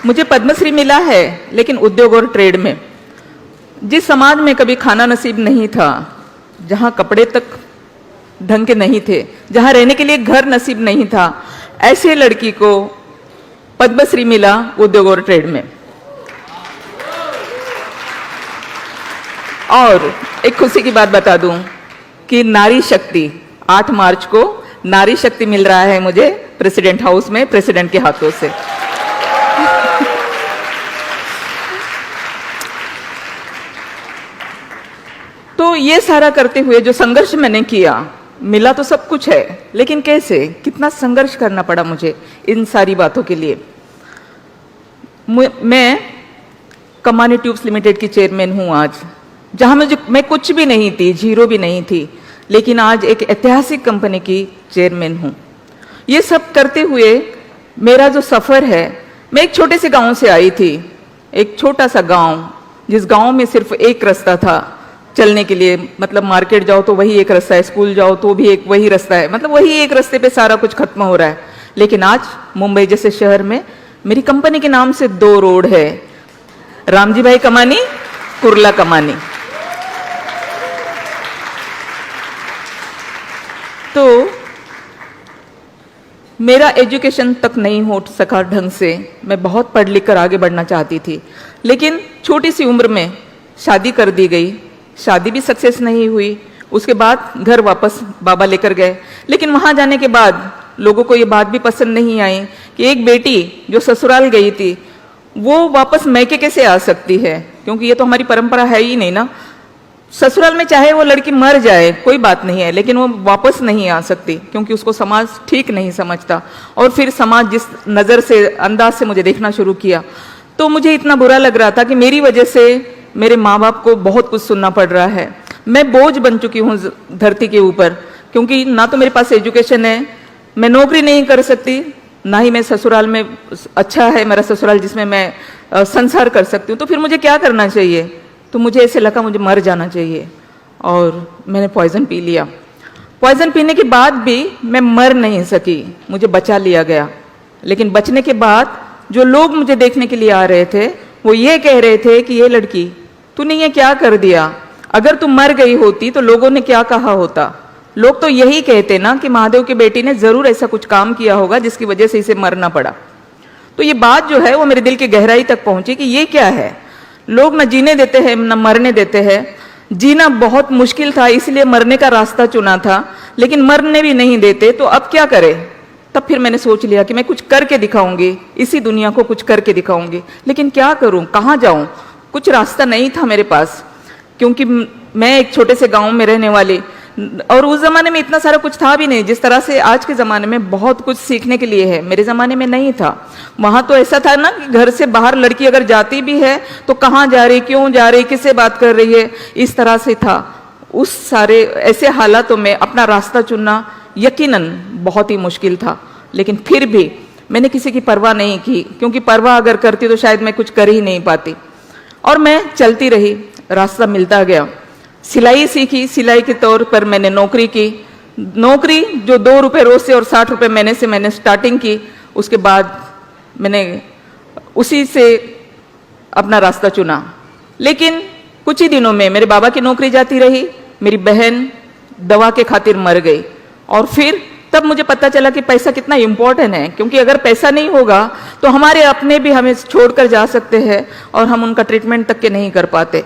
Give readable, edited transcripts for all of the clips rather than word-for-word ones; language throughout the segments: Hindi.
मुझे पद्मश्री मिला है, लेकिन उद्योग और ट्रेड में। जिस समाज में कभी खाना नसीब नहीं था, जहां कपड़े तक ढंग के नहीं थे, जहां रहने के लिए घर नसीब नहीं था, ऐसे लड़की को पद्मश्री मिला उद्योग और ट्रेड में। और एक खुशी की बात बता दूं कि नारी शक्ति 8 मार्च को नारी शक्ति मिल रहा है मुझे प्रेसिडेंट हाउस में, प्रेसिडेंट के हाथों से। तो ये सारा करते हुए जो संघर्ष मैंने किया, मिला तो सब कुछ है, लेकिन कैसे, कितना संघर्ष करना पड़ा मुझे इन सारी बातों के लिए। मैं कमानी ट्यूब्स लिमिटेड की चेयरमैन हूं आज, जहां मैं कुछ भी नहीं थी, जीरो भी नहीं थी, लेकिन आज एक ऐतिहासिक कंपनी की चेयरमैन हूं। ये सब करते हुए मेरा जो सफर है, मैं एक छोटे से गांव से आई थी, एक छोटा सा गांव, जिस गांव में सिर्फ एक रास्ता था चलने के लिए, मतलब मार्केट जाओ तो वही एक रास्ता है, स्कूल जाओ तो भी एक वही रास्ता है, मतलब वही एक रास्ते पे सारा कुछ खत्म हो रहा है। लेकिन आज मुंबई जैसे शहर में मेरी कंपनी के नाम से 2 रोड है, रामजी भाई कमानी, कुर्ला कमानी। तो मेरा एजुकेशन तक नहीं हो सका ढंग से, मैं बहुत पढ़ लिख कर आगे बढ़ना चाहती थी, लेकिन छोटी सी उम्र में शादी कर दी गई, शादी भी सक्सेस नहीं हुई। उसके बाद घर वापस बाबा लेकर गए, लेकिन वहां जाने के बाद लोगों को ये बात भी पसंद नहीं आई कि एक बेटी जो ससुराल गई थी वो वापस मैके कैसे आ सकती है, क्योंकि ये तो हमारी परंपरा है ही नहीं ना। ससुराल में चाहे वो लड़की मर जाए कोई बात नहीं है, लेकिन वो वापस नहीं आ सकती, क्योंकि उसको समाज ठीक नहीं समझता। और फिर समाज जिस नज़र से, अंदाज से मुझे देखना शुरू किया, तो मुझे इतना बुरा लग रहा था कि मेरी वजह से मेरे माँ बाप को बहुत कुछ सुनना पड़ रहा है। मैं बोझ बन चुकी हूँ धरती के ऊपर, क्योंकि ना तो मेरे पास एजुकेशन है, मैं नौकरी नहीं कर सकती, ना ही मैं ससुराल में, अच्छा है मेरा ससुराल जिसमें मैं संसार कर सकती हूँ। तो फिर मुझे क्या करना चाहिए? तो मुझे ऐसे लगा मुझे मर जाना चाहिए, और मैंने पॉइजन पी लिया। पॉइजन पीने के बाद भी मैं मर नहीं सकी, मुझे बचा लिया गया। लेकिन बचने के बाद जो लोग मुझे देखने के लिए आ रहे थे, वो ये कह रहे थे कि ये लड़की, तूने ये क्या कर दिया? अगर तू मर गई होती तो लोगों ने क्या कहा होता? लोग तो यही कहते ना कि महादेव की बेटी ने जरूर ऐसा कुछ काम किया होगा जिसकी वजह से इसे मरना पड़ा। तो ये बात जो है वो मेरे दिल की गहराई तक पहुंची कि ये क्या है, लोग न जीने देते हैं न मरने देते हैं। जीना बहुत मुश्किल था, इसलिए मरने का रास्ता चुना था, लेकिन मरने भी नहीं देते, तो अब क्या करें? तब फिर मैंने सोच लिया कि मैं कुछ करके दिखाऊंगी, इसी दुनिया को कुछ करके दिखाऊंगी। लेकिन क्या करूं, कहाँ जाऊं? कुछ रास्ता नहीं था मेरे पास, क्योंकि मैं एक छोटे से गांव में रहने वाली, और उस जमाने में इतना सारा कुछ था भी नहीं जिस तरह से आज के ज़माने में बहुत कुछ सीखने के लिए है, मेरे ज़माने में नहीं था। वहाँ तो ऐसा था ना कि घर से बाहर लड़की अगर जाती भी है तो कहाँ जा रही, क्यों जा रही, किससे बात कर रही है, इस तरह से था। उस सारे ऐसे हालातों में अपना रास्ता चुनना यकीनन बहुत ही मुश्किल था, लेकिन फिर भी मैंने किसी की परवाह नहीं की, क्योंकि परवाह अगर करती तो शायद मैं कुछ कर ही नहीं पाती। और मैं चलती रही, रास्ता मिलता गया। सिलाई सीखी, सिलाई के तौर पर मैंने नौकरी की, नौकरी जो 2 रुपये रोज से और 60 रुपये महीने से मैंने स्टार्टिंग की। उसके बाद मैंने उसी से अपना रास्ता चुना। लेकिन कुछ ही दिनों में मेरे बाबा की नौकरी जाती रही, मेरी बहन दवा के खातिर मर गई, और फिर तब मुझे पता चला कि पैसा कितना इम्पोर्टेंट है, क्योंकि अगर पैसा नहीं होगा तो हमारे अपने भी हमें छोड़कर जा सकते हैं और हम उनका ट्रीटमेंट तक के नहीं कर पाते।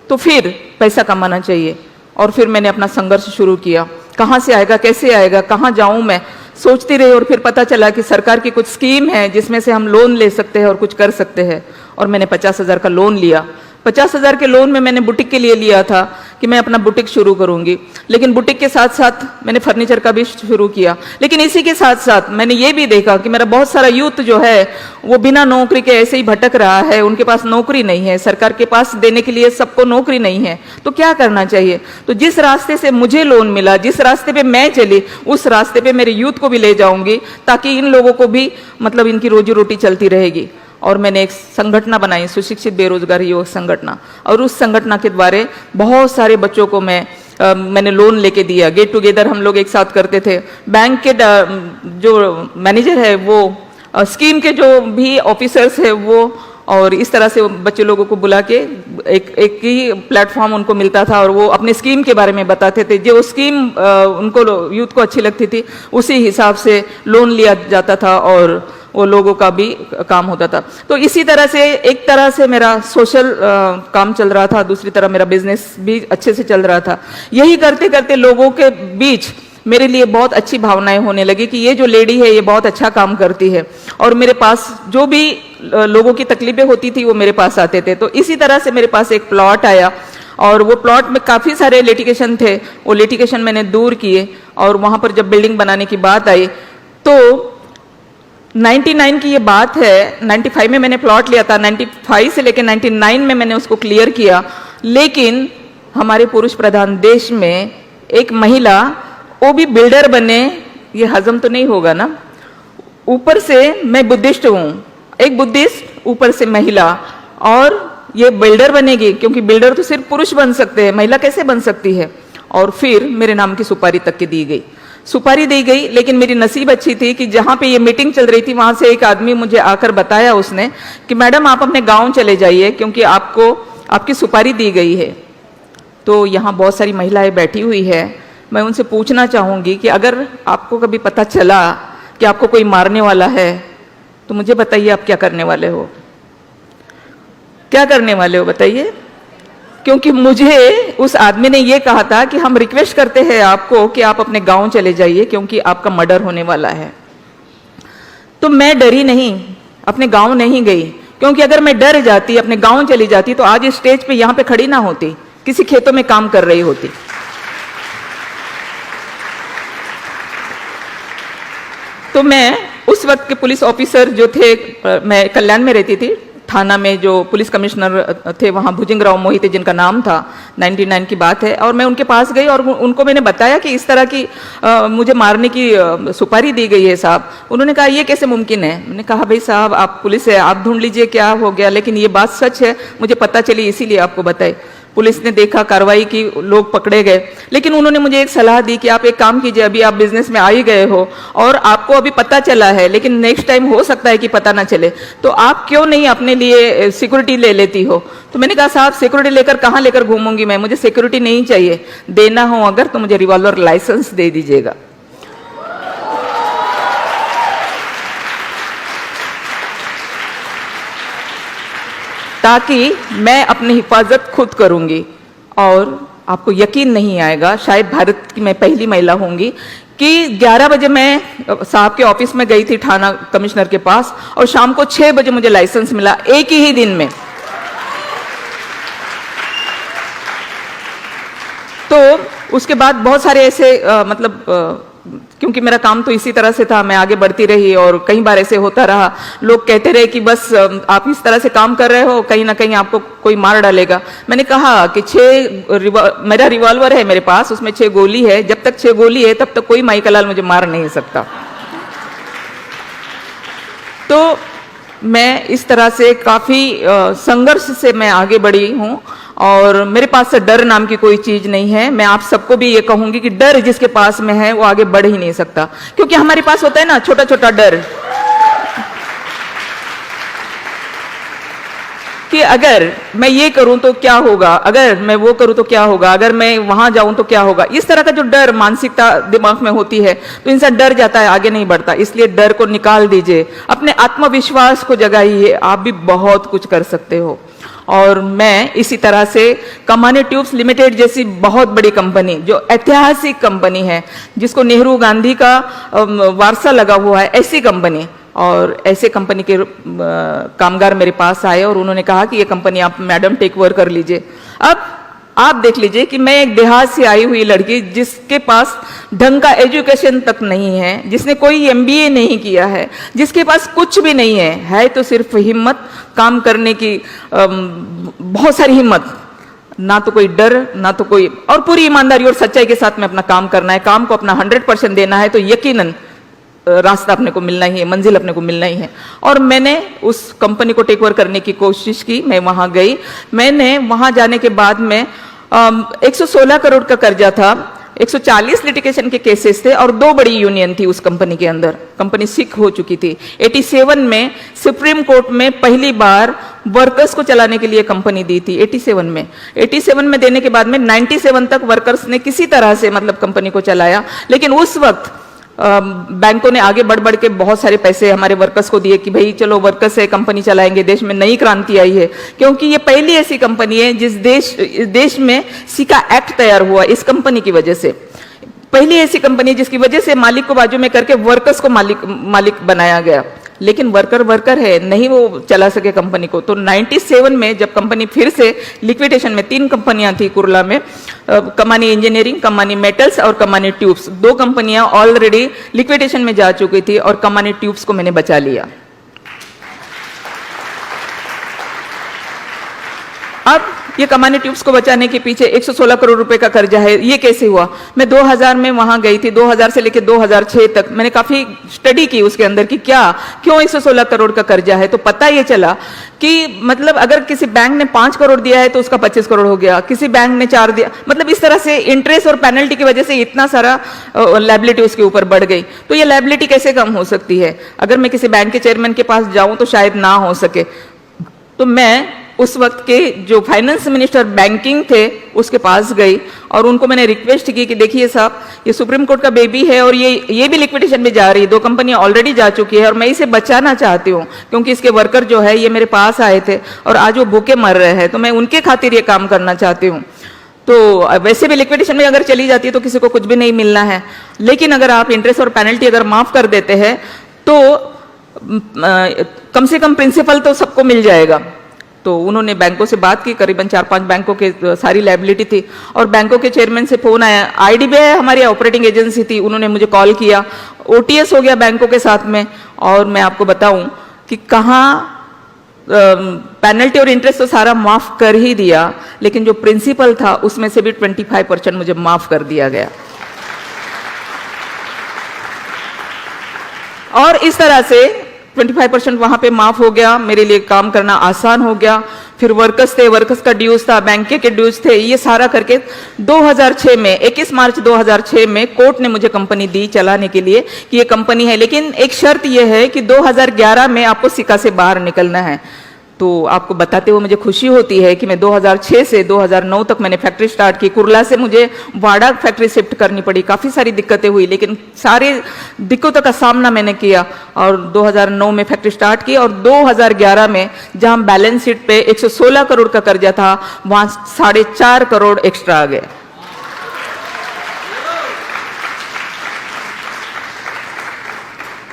तो फिर पैसा कमाना चाहिए, और फिर मैंने अपना संघर्ष शुरू किया। कहाँ से आएगा, कैसे आएगा, कहाँ जाऊँ, मैं सोचती रही, और फिर पता चला कि सरकार की कुछ स्कीम है जिसमें से हम लोन ले सकते हैं और कुछ कर सकते हैं। और मैंने 50,000 का लोन लिया। 50,000 के लोन में मैंने बुटीक के लिए लिया था कि मैं अपना बुटीक शुरू करूंगी, लेकिन बुटीक के साथ साथ मैंने फर्नीचर का भी शुरू किया। लेकिन इसी के साथ साथ मैंने ये भी देखा कि मेरा बहुत सारा यूथ जो है वो बिना नौकरी के ऐसे ही भटक रहा है, उनके पास नौकरी नहीं है, सरकार के पास देने के लिए सबको नौकरी नहीं है, तो क्या करना चाहिए? तो जिस रास्ते से मुझे लोन मिला, जिस रास्ते पे मैं चली, उस रास्ते पे मेरे यूथ को भी ले जाऊंगी, ताकि इन लोगों को भी मतलब इनकी रोजी रोटी चलती रहेगी। और मैंने एक संगठन बनाई, सुशिक्षित बेरोजगार युवक संगठन, और उस संगठन के द्वारा बहुत सारे बच्चों को मैंने लोन लेके दिया। गेट टुगेदर हम लोग एक साथ करते थे। बैंक के जो मैनेजर है वो स्कीम के जो भी ऑफिसर्स है वो, और इस तरह से बच्चे लोगों को बुला के एक ही प्लेटफॉर्म उनको मिलता था और वो अपने स्कीम के बारे में बताते थे। जो स्कीम उनको यूथ को अच्छी लगती थी उसी हिसाब से लोन लिया जाता था और वो लोगों का भी काम होता था। तो इसी तरह से एक तरह से मेरा सोशल काम चल रहा था, दूसरी तरफ मेरा बिजनेस भी अच्छे से चल रहा था। यही करते करते लोगों के बीच मेरे लिए बहुत अच्छी भावनाएं होने लगी कि ये जो लेडी है ये बहुत अच्छा काम करती है, और मेरे पास जो भी लोगों की तकलीफें होती थी वो मेरे पास आते थे। तो इसी तरह से मेरे पास एक प्लॉट आया और वो प्लॉट में काफ़ी सारे लिटिगेशन थे, वो लिटिगेशन मैंने दूर किए, और वहाँ पर जब बिल्डिंग बनाने की बात आई तो 99 की ये बात है, 95 में मैंने प्लॉट लिया था, 95 से लेकर 99 में मैंने उसको क्लियर किया। लेकिन हमारे पुरुष प्रधान देश में एक महिला वो भी बिल्डर बने, ये हजम तो नहीं होगा ना। ऊपर से मैं बुद्धिस्ट हूँ, एक बुद्धिस्ट, ऊपर से महिला, और ये बिल्डर बनेगी, क्योंकि बिल्डर तो सिर्फ पुरुष बन सकते हैं, महिला कैसे बन सकती है। और फिर मेरे नाम की सुपारी तक की दी गई, सुपारी दी गई। लेकिन मेरी नसीब अच्छी थी कि जहाँ पे ये मीटिंग चल रही थी वहाँ से एक आदमी मुझे आकर बताया उसने कि मैडम आप अपने गाँव चले जाइए क्योंकि आपको आपकी सुपारी दी गई है। तो यहाँ बहुत सारी महिलाएं बैठी हुई है, मैं उनसे पूछना चाहूँगी कि अगर आपको कभी पता चला कि आपको कोई मारने वाला है तो मुझे बताइए आप क्या करने वाले हो, क्या करने वाले हो बताइए। क्योंकि मुझे उस आदमी ने ये कहा था कि हम रिक्वेस्ट करते हैं आपको कि आप अपने गांव चले जाइए क्योंकि आपका मर्डर होने वाला है। तो मैं डरी नहीं, अपने गांव नहीं गई, क्योंकि अगर मैं डर जाती, अपने गांव चली जाती तो आज इस स्टेज पे यहाँ पे खड़ी ना होती, किसी खेतों में काम कर रही होती। तो मैं उस वक्त के पुलिस ऑफिसर जो थे, मैं कल्याण में रहती थी, थाना में जो पुलिस कमिश्नर थे वहाँ भुजंगराव मोहिते जिनका नाम था, 99 की बात है, और मैं उनके पास गई और उनको मैंने बताया कि इस तरह की मुझे मारने की सुपारी दी गई है साहब। उन्होंने कहा ये कैसे मुमकिन है। मैंने कहा भाई साहब आप पुलिस है, आप ढूंढ लीजिए क्या हो गया, लेकिन ये बात सच है, मुझे पता चली इसीलिए आपको बताई। पुलिस ने देखा, कार्रवाई की, लोग पकड़े गए। लेकिन उन्होंने मुझे एक सलाह दी कि आप एक काम कीजिए, अभी आप बिजनेस में आ ही गए हो और आपको अभी पता चला है, लेकिन नेक्स्ट टाइम हो सकता है कि पता ना चले, तो आप क्यों नहीं अपने लिए सिक्योरिटी ले लेती हो। तो मैंने कहा साहब सिक्योरिटी लेकर कहाँ लेकर घूमूंगी मैं, मुझे सिक्योरिटी नहीं चाहिए, देना हो अगर तो मुझे रिवॉल्वर लाइसेंस दे दीजिएगा। ताकि मैं अपनी हिफाजत खुद करूंगी। और आपको यकीन नहीं आएगा, शायद भारत की मैं पहली महिला होंगी कि 11 बजे मैं साहब के ऑफिस में गई थी थाना कमिश्नर के पास, और शाम को 6 बजे मुझे लाइसेंस मिला, एक ही दिन में। तो उसके बाद बहुत सारे ऐसे क्योंकि मेरा काम तो इसी तरह से था, मैं आगे बढ़ती रही और कई बार ऐसे होता रहा। लोग कहते रहे कि बस आप इस तरह से काम कर रहे हो, कहीं ना कहीं आपको कोई मार डालेगा। मैंने कहा कि मेरा रिवॉल्वर है मेरे पास, उसमें 6 गोली है, जब तक 6 गोली है तब तक कोई माइकलाल मुझे मार नहीं सकता। तो मैं इस तरह से काफी संघर्ष से मैं आगे बढ़ी हूँ, और मेरे पास से डर नाम की कोई चीज नहीं है। मैं आप सबको भी ये कहूंगी कि डर जिसके पास में है वो आगे बढ़ ही नहीं सकता, क्योंकि हमारे पास होता है ना छोटा छोटा डर कि अगर मैं ये करूं तो क्या होगा, अगर मैं वो करूं तो क्या होगा, अगर मैं वहां जाऊं तो क्या होगा। इस तरह का जो डर मानसिकता दिमाग में होती है तो इंसान डर जाता है, आगे नहीं बढ़ता। इसलिए डर को निकाल दीजिए, अपने आत्मविश्वास को जगाइए, आप भी बहुत कुछ कर सकते हो। और मैं इसी तरह से कमानी ट्यूब्स लिमिटेड जैसी बहुत बड़ी कंपनी, जो ऐतिहासिक कंपनी है, जिसको नेहरू गांधी का वारसा लगा हुआ है, ऐसी कंपनी, और ऐसे कंपनी के कामगार मेरे पास आए और उन्होंने कहा कि ये कंपनी आप मैडम टेक ओवर कर लीजिए। अब आप देख लीजिए कि मैं एक देहात से आई हुई लड़की, जिसके पास ढंग का एजुकेशन तक नहीं है, जिसने कोई MBA नहीं किया है, जिसके पास कुछ भी नहीं है तो सिर्फ हिम्मत, काम करने की बहुत सारी हिम्मत, ना तो कोई डर, ना तो कोई, और पूरी ईमानदारी और सच्चाई के साथ में अपना काम करना है, काम को अपना 100% देना है, तो यकीनन रास्ता अपने को मिलना ही है, मंजिल अपने को मिलना ही है। और मैंने उस कंपनी को टेक ओवर करने की कोशिश की, मैं वहां गई। मैंने वहां जाने के बाद में 116 करोड़ का कर्जा था, 140 लिटिगेशन के केसेस थे और 2 बड़ी यूनियन थी उस कंपनी के अंदर। कंपनी सिक हो चुकी थी। 87 में सुप्रीम कोर्ट में पहली बार वर्कर्स को चलाने के लिए कंपनी दी थी। 87 में देने के बाद में 97 तक वर्कर्स ने किसी तरह से मतलब कंपनी को चलाया। लेकिन उस वक्त बैंकों ने आगे बढ़ बढ़ के बहुत सारे पैसे हमारे वर्कर्स को दिए कि भाई चलो वर्कर्स से कंपनी चलाएंगे, देश में नई क्रांति आई है। क्योंकि ये पहली ऐसी कंपनी है जिस देश में सिका एक्ट तैयार हुआ इस कंपनी की वजह से। पहली ऐसी कंपनी जिसकी वजह से मालिक को बाजू में करके वर्कर्स को मालिक बनाया गया। लेकिन वर्कर है, नहीं वो चला सके कंपनी को। तो 97 में जब कंपनी फिर से लिक्विडेशन में, 3 कंपनियां थी कुरला में, कमानी इंजीनियरिंग, कमानी मेटल्स और कमानी ट्यूब्स, 2 कंपनियां ऑलरेडी लिक्विडेशन में जा चुकी थी और कमानी ट्यूब्स को मैंने बचा लिया। अब ये कमानी ट्यूब्स को बचाने के पीछे 116 करोड़ रुपए का कर्जा है। ये कैसे हुआ? मैं 2000 में वहां गई थी। 2000 से लेकर 2006 तक मैंने काफी स्टडी की उसके अंदर कि क्यों 116 करोड़ का कर्जा है। तो पता ये चला कि मतलब अगर किसी बैंक ने 5 करोड़ दिया है तो उसका 25 करोड़ हो गया, किसी बैंक ने 4 दिया, मतलब इस तरह से इंटरेस्ट और पेनल्टी की वजह से इतना सारा लायबिलिटी उसके ऊपर बढ़ गई। तो ये लायबिलिटी कैसे कम हो सकती है? अगर मैं किसी बैंक के चेयरमैन के पास जाऊं तो शायद ना हो सके। तो मैं उस वक्त के जो फाइनेंस मिनिस्टर बैंकिंग थे उसके पास गई और उनको मैंने रिक्वेस्ट की कि देखिए साहब, ये सुप्रीम कोर्ट का बेबी है और ये भी लिक्विडेशन में जा रही है, 2 कंपनियां ऑलरेडी जा चुकी है और मैं इसे बचाना चाहती हूँ क्योंकि इसके वर्कर जो है ये मेरे पास आए थे और आज वो भूखे मर रहे हैं, तो मैं उनके खातिर ये काम करना चाहती हूँ। तो वैसे भी लिक्विडेशन में अगर चली जाती है तो किसी को कुछ भी नहीं मिलना है, लेकिन अगर आप इंटरेस्ट और पेनल्टी अगर माफ कर देते हैं तो कम से कम प्रिंसिपल तो सबको मिल जाएगा। तो उन्होंने बैंकों से बात की, करीबन 4-5 बैंकों के सारी लायबिलिटी थी और बैंकों के चेयरमैन से फोन आया। आईडीबीआई हमारी ऑपरेटिंग एजेंसी थी, उन्होंने मुझे कॉल किया। ओटीएस हो गया बैंकों के साथ में। और मैं आपको बताऊं कि कहाँ पेनल्टी और इंटरेस्ट तो सारा माफ कर ही दिया, लेकिन जो प्रिंसिपल था उसमें से भी 25% मुझे माफ कर दिया गया। और इस तरह से 25% वहां पे माफ हो गया, मेरे लिए काम करना आसान हो गया। फिर वर्कर्स थे, वर्कर्स का ड्यूज था, बैंक के ड्यूज थे, ये सारा करके 2006 में 21 मार्च 2006 में कोर्ट ने मुझे कंपनी दी चलाने के लिए कि ये कंपनी है, लेकिन एक शर्त ये है कि 2011 में आपको सिका से बाहर निकलना है। तो आपको बताते हुए मुझे खुशी होती है कि मैं 2006 से 2009 तक मैंने फैक्ट्री स्टार्ट की। कुरला से मुझे वाड़ा फैक्ट्री शिफ्ट करनी पड़ी, काफ़ी सारी दिक्कतें हुई, लेकिन सारे दिक्कतों का सामना मैंने किया और 2009 में फैक्ट्री स्टार्ट की। और 2011 में जहां बैलेंस शीट पे 116 करोड़ का कर्जा था, वहां 4.5 करोड़ एक्स्ट्रा आ गए।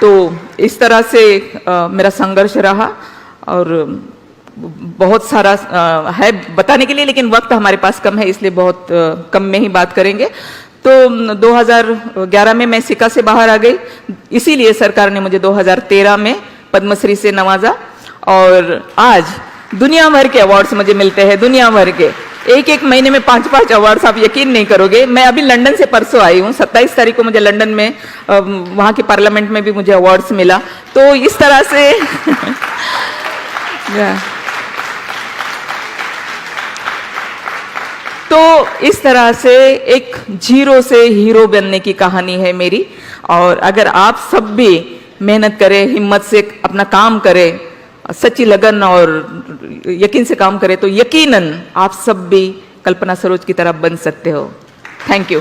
तो इस तरह से मेरा संघर्ष रहा और बहुत सारा है बताने के लिए, लेकिन वक्त हमारे पास कम है, इसलिए बहुत कम में ही बात करेंगे। तो 2011 में मैं सिका से बाहर आ गई, इसीलिए सरकार ने मुझे 2013 में पद्मश्री से नवाजा और आज दुनिया भर के अवार्ड्स मुझे मिलते हैं, दुनिया भर के। एक महीने में 5-5 अवार्ड्स, आप यकीन नहीं करोगे। मैं अभी लंदन से परसों आई हूँ, 27 तारीख को मुझे लंदन में वहाँ के पार्लियामेंट में भी मुझे अवार्ड्स मिला। तो इस तरह से तो इस तरह से एक जीरो से हीरो बनने की कहानी है मेरी। और अगर आप सब भी मेहनत करें, हिम्मत से अपना काम करें, सच्ची लगन और यकीन से काम करें, तो यकीनन आप सब भी कल्पना सरोज की तरह बन सकते हो। Thank you.